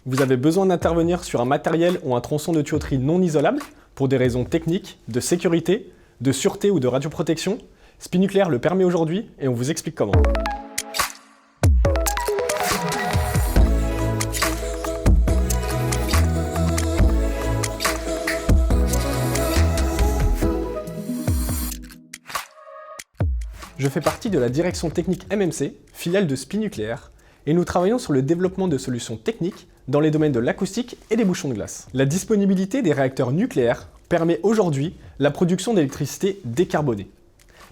Vous avez besoin d'intervenir sur un matériel ou un tronçon de tuyauterie non isolable pour des raisons techniques, de sécurité, de sûreté ou de radioprotection. Spinucléaire le permet aujourd'hui et on vous explique comment. Je fais partie de la direction technique MMC, filiale de Spinucléaire, et nous travaillons sur le développement de solutions techniques dans les domaines de l'acoustique et des bouchons de glace. La disponibilité des réacteurs nucléaires permet aujourd'hui la production d'électricité décarbonée.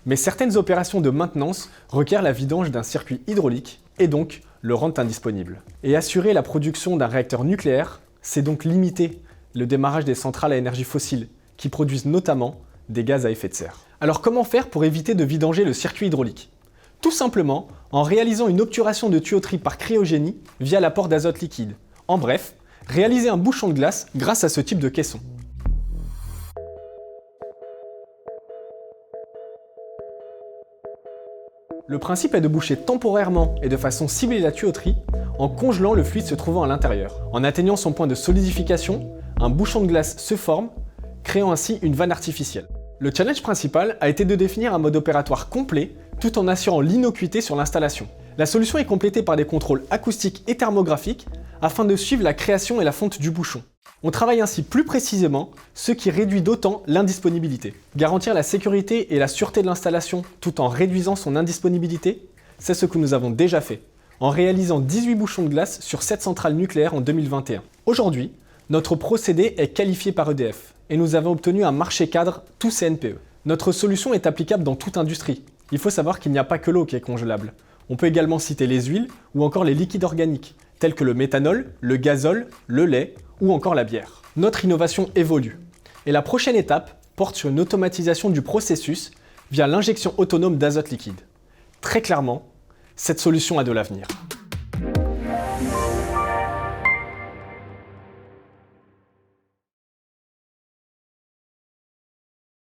Mais certaines opérations de maintenance requièrent la vidange d'un circuit hydraulique et donc le rendent indisponible. Et assurer la production d'un réacteur nucléaire, c'est donc limiter le démarrage des centrales à énergie fossile qui produisent notamment des gaz à effet de serre. Alors comment faire pour éviter de vidanger le circuit hydraulique? Tout simplement en réalisant une obturation de tuyauterie par cryogénie via l'apport d'azote liquide. En bref, réaliser un bouchon de glace grâce à ce type de caisson. Le principe est de boucher temporairement et de façon ciblée la tuyauterie en congelant le fluide se trouvant à l'intérieur. En atteignant son point de solidification, un bouchon de glace se forme, créant ainsi une vanne artificielle. Le challenge principal a été de définir un mode opératoire complet tout en assurant l'innocuité sur l'installation. La solution est complétée par des contrôles acoustiques et thermographiques afin de suivre la création et la fonte du bouchon. On travaille ainsi plus précisément, ce qui réduit d'autant l'indisponibilité. Garantir la sécurité et la sûreté de l'installation tout en réduisant son indisponibilité, c'est ce que nous avons déjà fait, en réalisant 18 bouchons de glace sur 7 centrales nucléaires en 2021. Aujourd'hui, notre procédé est qualifié par EDF et nous avons obtenu un marché cadre tout CNPE. Notre solution est applicable dans toute industrie. Il faut savoir qu'il n'y a pas que l'eau qui est congelable. On peut également citer les huiles ou encore les liquides organiques, tels que le méthanol, le gazole, le lait ou encore la bière. Notre innovation évolue et la prochaine étape porte sur une automatisation du processus via l'injection autonome d'azote liquide. Très clairement, cette solution a de l'avenir.